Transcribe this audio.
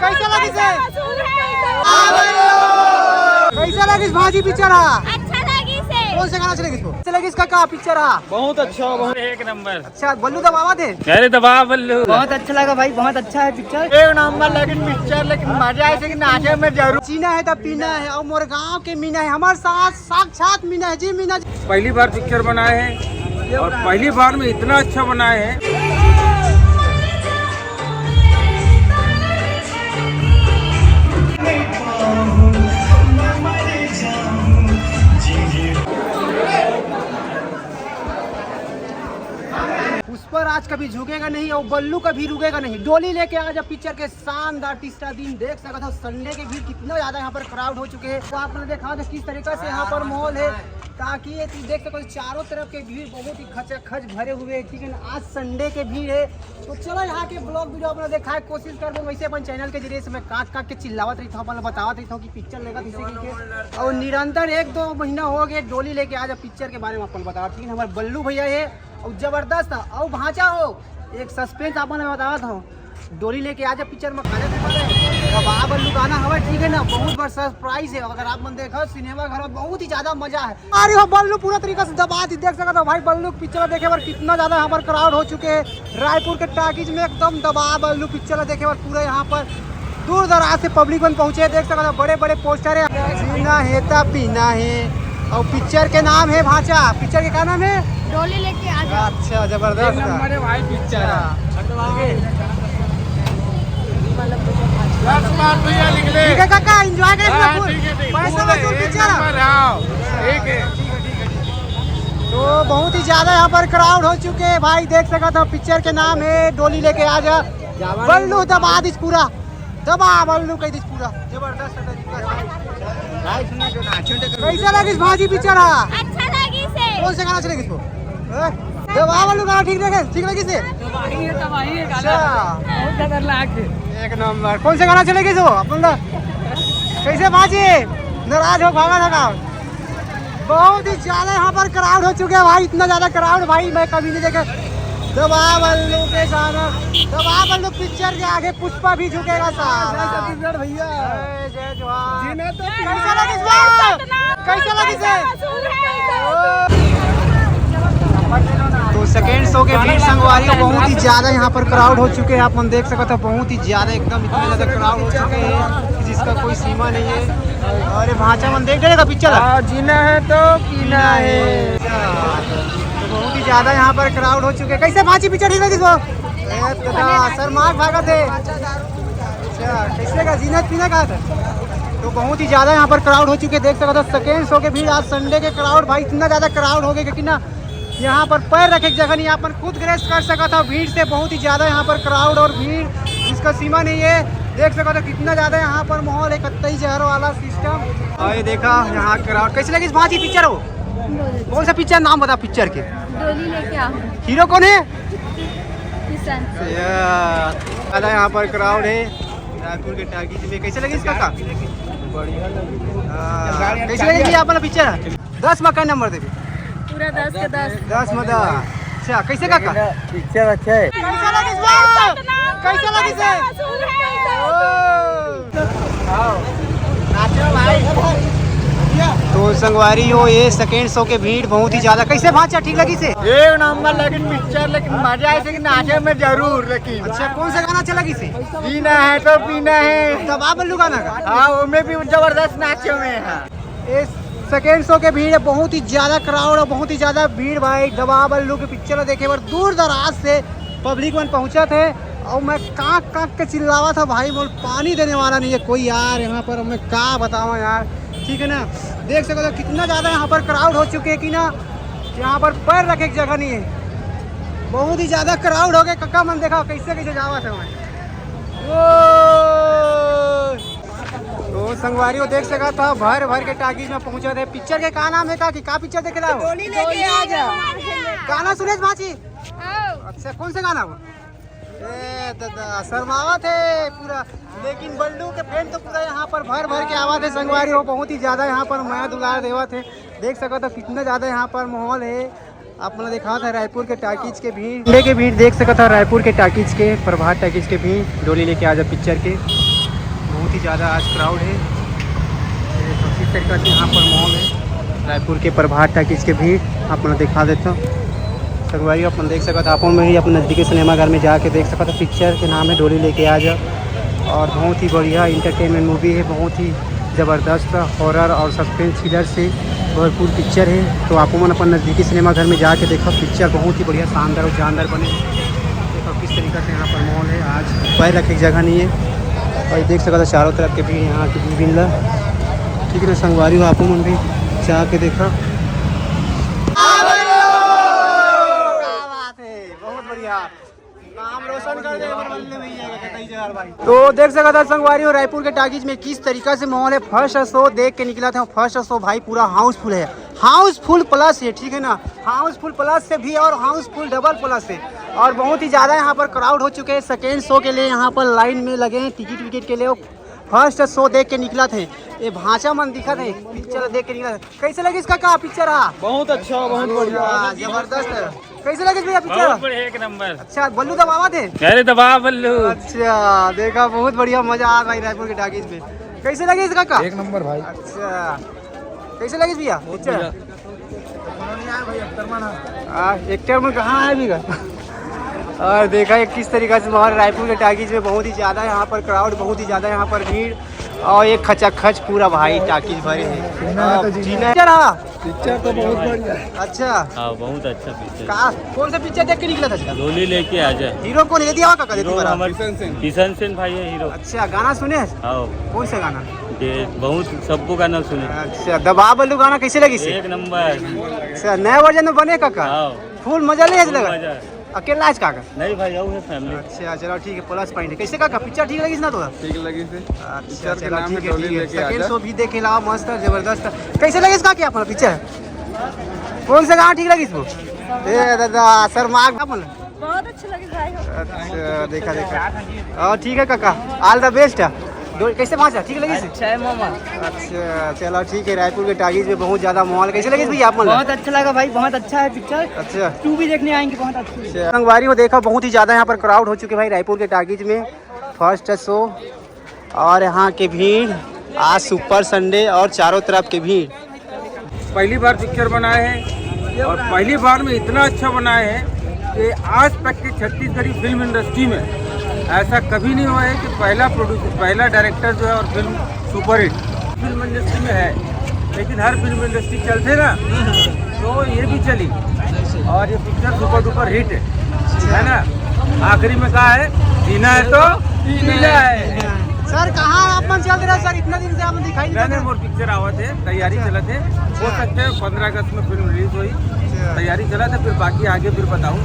अच्छा लगी से। कौन से गाना चलेगी इसको? चलेगी इसका का पिक्चर? बहुत अच्छा, बहुत एक नंबर। अच्छा बल्लू दबावा थे? अरे दबा बल्लू, बहुत अच्छा लगा भाई, बहुत अच्छा है पिक्चर, एक नंबर लगी पिक्चर। लेकिन मजा ऐसे कि नाचे में जरूर। जीना है तब पीना है, और मोर गाँव के मीना है, हमारे साथ साक्षात मीना है जी। मीना पहली बार पिक्चर बनाए हैं और पहली बार में इतना अच्छा बनाए हैं। उस पर आज कभी झुकेगा नहीं और बल्लू कभी रुकेगा नहीं। डोली लेके आज अब पिक्चर के शानदार तीसरा दिन देख सकते हो। संडे के भी कितना ज्यादा यहाँ पर क्राउड हो चुके हैं, तो आपने देखा कि किस तरीके से यहाँ पर माहौल है, ताकि ये देख सको चारों तरफ के भीड़ बहुत ही खचाखच भरे हुए हैं। ठीक है, आज संडे के भीड़ है, तो चलो यहाँ के ब्लॉग वीडियो अपना देखा है, कोशिश कर दो वैसे अपन चैनल के जरिए से मैं काट के चिल्लावत रही था, अपन बतावत रही था कि पिक्चर लेगा किसी और निरंतर 1-2 महीना हो गए डोली लेके आज पिक्चर के बारे में अपन बता। ठीक है, हमारे बल्लू भैया है और जबरदस्त और भांचा हो एक सस्पेंस अपन बतावा था। डोली लेके आज पिक्चर में खाने बाबा बल्लू गाना हवा। ठीक है ना, बहुत बड़ा सरप्राइज है। अगर आप मन देखो सिनेमा घर में बहुत ही ज्यादा मजा है। अरे हो बल्लू पूरा तरीके से दबा दी, देख सकते हो भाई। बल्लू पिक्चर देखे पर कितना ज्यादा यहाँ पर क्राउड हो चुके हैं। रायपुर के टाकीज में एकदम दबा बल्लू पिक्चर देखे पर पूरे यहाँ पर दूर दराज से पब्लिक में पहुंचे। देख सकते हो बड़े बड़े पोस्टर है, जीना है तब पीना है, और पिक्चर के नाम है भांचा। पिक्चर के क्या नाम है? डोली लेके आ जा। अच्छा जबरदस्त नंबर है भाई पिक्चर। ठीक है काका, एंजॉय करें पैसा वसूल पिक्चर। ठीक है, तो बहुत ही ज्यादा यहाँ पर क्राउड हो चुके हैं भाई। देख सकते हो पिक्चर के नाम है डोली लेके आ जा। बल्लू दबा दिस पूरा, दबा बल्लू कह दिस पूरा जबरदस्त। कैसा लगी भाजी पिक्चर? अच्छा लगी से। कौन से गाना चलेगी इसको? दबा बल्लू गाना ठीक लगे? ठीक लगी से? एक नंबर। कौन से गाना चलेगी इसको अपन? कैसे भाजी नाराज हो भागा था? बहुत ही ज्यादा यहाँ पर क्राउड हो चुके हैं भाई, इतना ज्यादा क्राउड भाई मैं कभी नहीं देखा। दबा बल्लू के साथ दबा बल्लू पिक्चर के आगे पुष्पा भी झुकेगा साहब। भैया जय जवान। कैसा लगी कैसा लगी से? तो सेकेंड शो के भीड़ संगवारी बहुत ही ज्यादा यहाँ पर क्राउड हो चुके हैं। आप मन देख सकते हो बहुत ही ज्यादा, एकदम इतने ज्यादा क्राउड हो चुके हैं जिसका कोई सीमा नहीं है। अरे भांचा मन देख रहेगा पिक्चर? जीना है तो पीना है। तो बहुत ही ज्यादा यहाँ पर क्राउड हो चुके हैं। कैसे भांची पिक्चर ठीक लगी शर्मा भागा थे? अच्छा कैसे का जीना पीना का था? तो बहुत ही ज्यादा यहाँ पर क्राउड हो चुके हैं। देख सकते हो सेकेंड शो के भीड़ आज संडे के क्राउड भाई इतना ज्यादा क्राउड हो गए कि ना यहाँ पर पैर रखे जगह नहीं, यहाँ पर खुद ग्रेस कर सका था भीड़ से। बहुत ही ज्यादा यहाँ पर क्राउड और भीड़ जिसका सीमा नहीं है। देख सको तो कितना ज्यादा यहाँ पर माहौल है, कत्तई जहर वाला सिस्टम। और ये देखा यहाँ क्राउड। कैसे लगी इस भांची पिक्चर? हो कौन सा पिक्चर नाम बता पिक्चर के? डोली लेके आ। हीरो कौन है? किशन। ज्यादा यहाँ पर क्राउड है रायपुर के टाकीज में। कैसे लगी इसका का? कैसे लगी आपका पिक्चर? 10 में का नंबर देवी? पूरा 10 के 10। 10 में 10। अच्छा कैसे काका पिक्चर अच्छा है? कैसा लगी कैसा लगी से? तो संगवारी हो ये सेकेंड शो के भीड़ बहुत ही ज्यादा। कैसे भांचा ठीक लगी से? एक नंबर लगी पिक्चर। लेकिन मजा ऐसे कि नाचे में जरूर। लेकिन अच्छा कौन सा गाना चला से? जीना है तो पीना है। दबा बल्लू गाना का? हाँ उसमें भी जबरदस्त नाचे में है। सेकेंड शो के भीड़ बहुत ही ज्यादा क्राउड और बहुत ही ज्यादा भीड़ भाई। दबा बल्लू के पिक्चर देखे पर दूर दराज से पब्लिक में पहुंचा थे, और मैं कांक कांक के चिल्लावा था भाई। बोल पानी देने वाला नहीं है कोई यार यहाँ पर, मैं क्या बताऊँ यार। ठीक है ना, देख सकते हो कितना ज़्यादा यहाँ पर क्राउड हो चुके हैं कि ना यहाँ पर पैर रखे की जगह नहीं है। बहुत ही ज़्यादा क्राउड हो गए। कक्का मन देखा कैसे कैसे जावा था मैं। तो संगवारी को देख सका था भर भर के टाकीज में पहुंचे थे। पिक्चर के का नाम है का पिक्चर देखे ला? डोली लेके आ जा। गाना सुरेश भाची? अच्छा कौन सा गाना वो? दादा शर्मावा थे पूरा। लेकिन बल्लू के फैन तो पूरा यहाँ पर भर भर के आवा थे संगवारी हो। बहुत ही ज़्यादा यहाँ पर माया दुलार देवा थे। देख सका था कितना ज़्यादा यहाँ पर माहौल है। आपने देखा था रायपुर के टाकीज के भीड़ देख सका था रायपुर के टाकीज के प्रभात टाकीज के भीड़ डोली लेके आ जा पिक्चर के। बहुत ही ज़्यादा आज क्राउड है। ये तो किस तरीके से यहाँ पर मॉल है रायपुर के प्रभात टाकीज के भीड़ आप लोग दिखा देता हूँ। संगवारी अपन देख सकते आप में ही अपने नज़दीकी सिनेमा घर में जाके देख सकते। पिक्चर के नाम है डोली लेके आ जा, और बहुत ही बढ़िया इंटरटेनमेंट मूवी है, बहुत ही ज़बरदस्त हॉरर और सस्पेंस थ्रिलर से भरपूर पिक्चर है। तो आप मन अपन नज़दीकी सिनेमा घर में जाके देखो, पिक्चर बहुत ही बढ़िया शानदार और जानदार बने। देखो किस तरीके से यहाँ पर मॉल है, आज पैर रखने की जगह नहीं है। और देख सकते चारों तरफ के भीड़ यहाँ की विभिन्न, ठीक है ना। संगवारी हो आप मन भी जाके देखो। बहुत बढ़िया नाम रोशन कर दे। तो देख सकते था संगवारी हो रायपुर के टाकीज में किस तरीका से माहौल है। फर्स्ट शो देख के निकला था, फर्स्ट शो भाई पूरा हाउसफुल है, हाउसफुल प्लस है, ठीक है ना। हाउसफुल प्लस से भी और हाउसफुल डबल प्लस है, और बहुत ही ज़्यादा यहाँ पर क्राउड हो चुके हैं। सेकेंड शो के लिए यहाँ पर लाइन में लगे हैं टिकट विकेट के लिए। फर्स्ट शो देख के निकला थे, ये भाषा मन दिखा थे, पिक्चर देख के निकला था। कैसे लगे इसका क्या पिक्चर? हाँ बहुत अच्छा, बहुत बढ़िया, जबरदस्त है। कैसे लगे भैया पिक्चर? एक नंबर। अच्छा बल्लू दबावा थे? अरे दबा बल्लू। अच्छा देखा, बहुत बढ़िया मजा आ भाई रायपुर के टाकीज में। कैसे लगे इसका का? एक नंबर भाई। अच्छा कैसे लगे भैया पिक्चर? एक्टर में कहाँ है अभी? और देखा है किस तरीके से हमारे रायपुर के टाकीज में बहुत ही ज़्यादा यहाँ पर क्राउड, बहुत ही ज़्यादा यहाँ पर भीड़, और एक खचाखच पूरा भाई टाकीज भरे हैं। पिक्चर तो बहुत बढ़िया। अच्छा हाँ बहुत अच्छा पिक्चर। कहाँ कौन सा पिक्चर देख के निकला था? डोली लेके आ जा। हीरो कौन है दिया का? किशन सिंह भाई है हीरो। अच्छा गाना सुने? हाँ कौन सा गाना? बहुत सबको गाना सुने। अच्छा दबा बल्लू गाना कैसे लगी? एक नंबर। अच्छा नया वर्जन में बने का? हाँ फुल मजा ले लगा। मजा। अकेला आज का? नहीं भाई आओ है फैमिली। अच्छा चलो ठीक है, प्लस पॉइंट है। कैसे का पिक्चर ठीक लगी ना? तो ठीक लगी से। अच्छा चलो ठीक है। सेकंड शो भी देखे ला, मस्त जबरदस्त। कैसे लगे इसका क्या अपना पिक्चर? कौन सा गाना ठीक लगी इसको? ए दादा सर मार्क अपन बहुत अच्छे लगे भाई। अच्छा देखा देखा। और ठीक है काका, ऑल द बेस्ट। कैसे माचा ठीक लगी? अच्छा है मामा। अच्छा चलो ठीक है। रायपुर के टाकीज में बहुत ज्यादा माहौल, कैसे लगे भैया आप? बहुत अच्छा लगा भाई, बहुत अच्छा है पिक्चर। अच्छा तू भी देखने आएंगे, बहुत अच्छी है। संगवारी को देखा, बहुत ही ज्यादा यहाँ पर क्राउड हो चुके भाई रायपुर के टाकीज में फर्स्ट शो, और यहाँ के भीड़ आज सुपर संडे और चारों तरफ के भीड़। पहली बार पिक्चर बनाए हैं, और पहली बार में इतना अच्छा बनाए हैं कि आज तक की छत्तीसगढ़ी फिल्म इंडस्ट्री में ऐसा कभी नहीं हुआ है कि पहला डायरेक्टर जो है और फिल्म सुपरहिट फिल्म इंडस्ट्री में है। लेकिन हर फिल्म इंडस्ट्री चलते ना, तो ये भी चली, और ये पिक्चर सुपर डुपर हिट है ना। आखिरी में कहा है, जीना है तो जीना है। सर कहाँ आप मन चल रहा सर? इतना दिन से आप दिखाई नहीं नहीं मोर पिक्चर आवा थे, तैयारी चला थे, हो सकते 15 अगस्त में फिल्म रिलीज हुई, तैयारी चला था, फिर बाकी आगे फिर बताऊँ।